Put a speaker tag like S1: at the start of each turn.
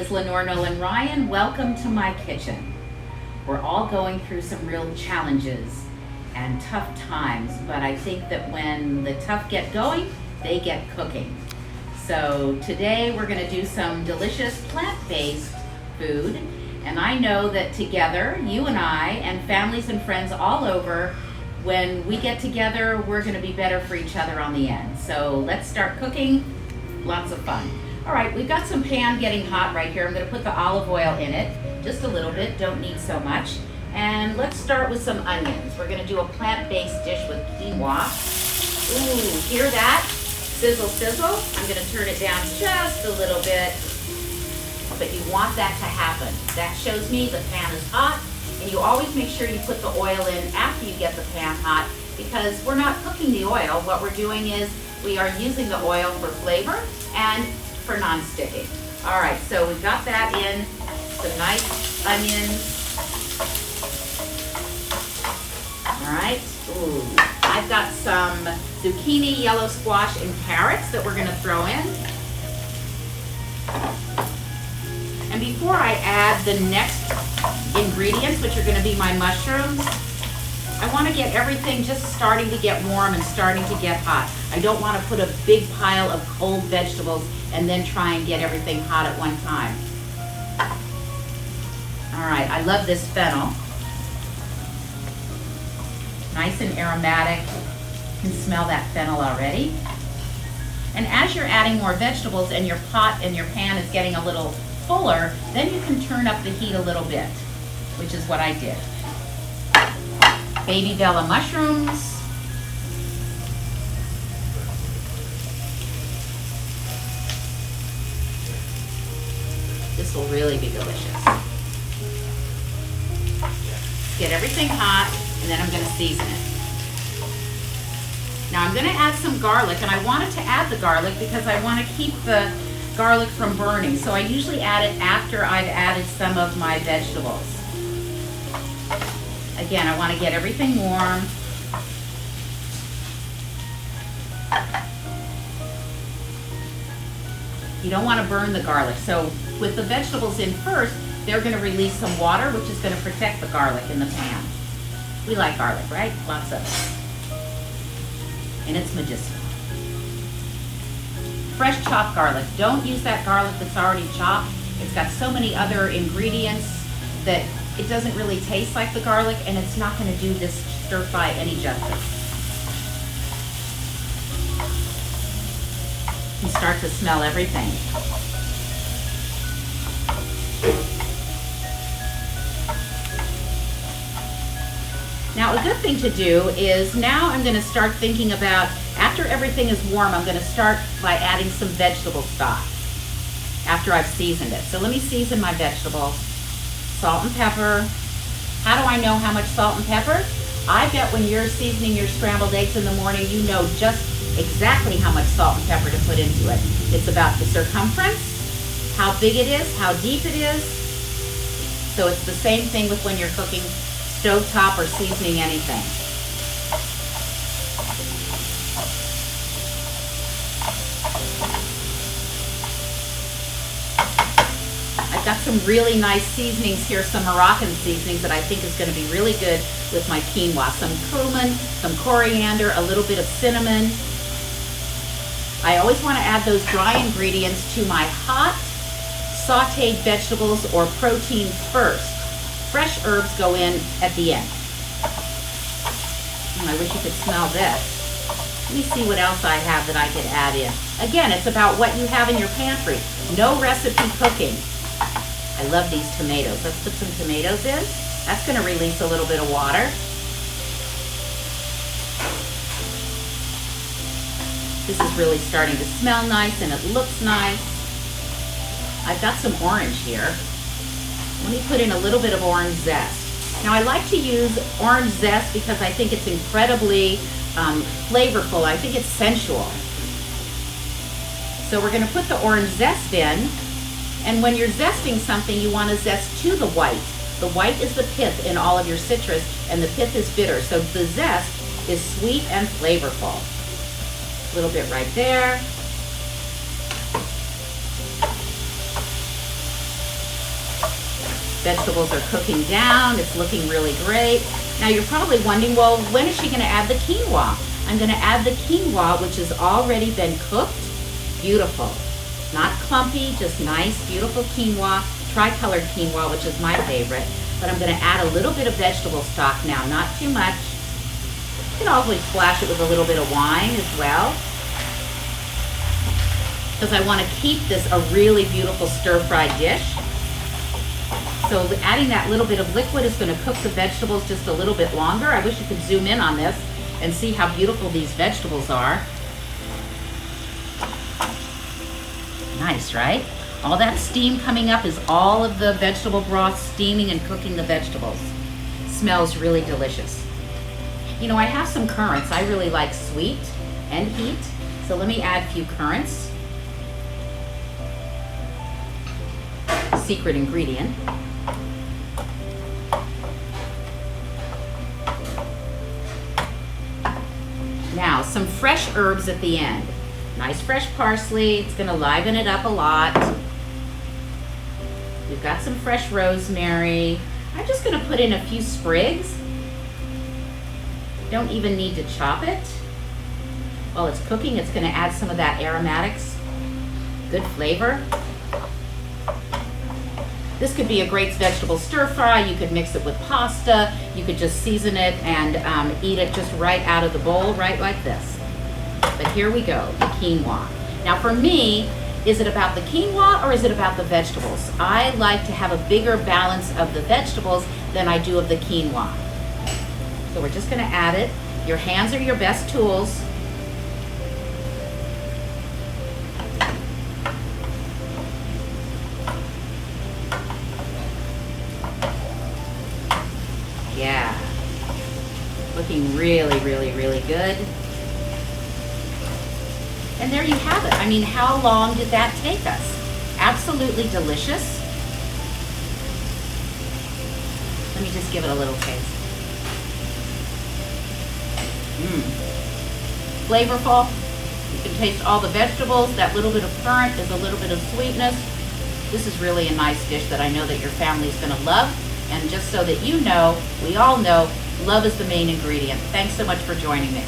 S1: is Lenore Nolan Ryan. Welcome to my kitchen. We're all going through some real challenges and tough times, but I think that when the tough get going, they get cooking. So today we're going to do some delicious plant-based food, and I know that together, you and I and families and friends all over, when we get together, we're going to be better for each other on the end. So let's start cooking. Lots of fun. All right, we've got some pan getting hot right here. I'm going to put the olive oil in it, just a little bit, don't need so much. And let's start with some onions. We're going to do a plant-based dish with quinoa. Ooh, hear that? Sizzle, sizzle. I'm going to turn it down just a little bit, but you want that to happen. That shows me the pan is hot, and you always make sure you put the oil in after you get the pan hot, because we're not cooking the oil. What we're doing is we are using the oil for flavor and for non-sticking. All right, so we've got that in, some nice onions. All right, ooh, I've got some zucchini, yellow squash, and carrots that we're gonna throw in. And before I add the next ingredients, which are gonna be my mushrooms, I wanna get everything just starting to get warm and starting to get hot. I don't wanna put a big pile of cold vegetables and then try and get everything hot at one time. All right, I love this fennel. Nice and aromatic. You can smell that fennel already. And as you're adding more vegetables and your pot and your pan is getting a little fuller, then you can turn up the heat a little bit, which is what I did. Baby Bella mushrooms. This will really be delicious. Get everything hot, and then I'm going to season it. Now I'm going to add some garlic, and I wanted to add the garlic because I want to keep the garlic from burning. So I usually add it after I've added some of my vegetables. Again, I want to get everything warm. You don't want to burn the garlic. So with the vegetables in first, they're going to release some water, which is going to protect the garlic in the pan. We like garlic, right? Lots of it. And it's medicinal. Fresh chopped garlic. Don't use that garlic that's already chopped. It's got so many other ingredients that it doesn't really taste like the garlic, and it's not going to do this stir fry any justice. You start to smell everything. Now a good thing to do is now I'm going to start thinking about, after everything is warm, I'm going to start by adding some vegetable stock after I've seasoned it. So let me season my vegetables. Salt and pepper. How do I know how much salt and pepper? I bet when you're seasoning your scrambled eggs in the morning, you know just exactly how much salt and pepper to put into it. It's about the circumference, how big it is, how deep it is. So it's the same thing with when you're cooking stovetop or seasoning anything. I've got some really nice seasonings here, some Moroccan seasonings that I think is going to be really good with my quinoa. Some cumin, some coriander, a little bit of cinnamon. I always want to add those dry ingredients to my hot sauteed vegetables or protein first. Fresh herbs go in at the end. I wish you could smell this. Let me see what else I have that I could add in. Again, it's about what you have in your pantry. No recipe cooking. I love these tomatoes. Let's put some tomatoes in. That's going to release a little bit of water. This is really starting to smell nice and it looks nice. I've got some orange here. Let me put in a little bit of orange zest. Now I like to use orange zest because I think it's incredibly flavorful. I think it's sensual. So we're going to put the orange zest in. And when you're zesting something, you want to zest to the white. The white is the pith in all of your citrus, and the pith is bitter. So the zest is sweet and flavorful. A little bit right there. Vegetables are cooking down. It's looking really great. Now you're probably wondering, well, when is she gonna add the quinoa? I'm gonna add the quinoa, which has already been cooked. Beautiful. Not clumpy, just nice, beautiful quinoa, tri-colored quinoa, which is my favorite. But I'm gonna add a little bit of vegetable stock now, not too much. You can always splash it with a little bit of wine as well, because I wanna keep this a really beautiful stir-fried dish. So adding that little bit of liquid is gonna cook the vegetables just a little bit longer. I wish you could zoom in on this and see how beautiful these vegetables are. Nice, right? All that steam coming up is all of the vegetable broth steaming and cooking the vegetables. Smells really delicious. You know, I have some currants. I really like sweet and heat, so let me add a few currants. Secret ingredient. Now, some fresh herbs at the end. Nice fresh parsley, it's gonna liven it up a lot. We've got some fresh rosemary. I'm just gonna put in a few sprigs. Don't even need to chop it. While it's cooking, it's gonna add some of that aromatics. Good flavor. This could be a great vegetable stir fry. You could mix it with pasta. You could just season it and eat it just right out of the bowl, right like this. But here we go, the quinoa. Now for me, is it about the quinoa or is it about the vegetables? I like to have a bigger balance of the vegetables than I do of the quinoa. So we're just gonna add it. Your hands are your best tools. Yeah, looking really, really, really good. And there you have it. I mean, how long did that take us? Absolutely delicious. Let me just give it a little taste. Flavorful. You can taste all the vegetables. That little bit of currant is a little bit of sweetness. This is really a nice dish that I know that your family is going to love. And just so that you know, we all know, love is the main ingredient. Thanks so much for joining me.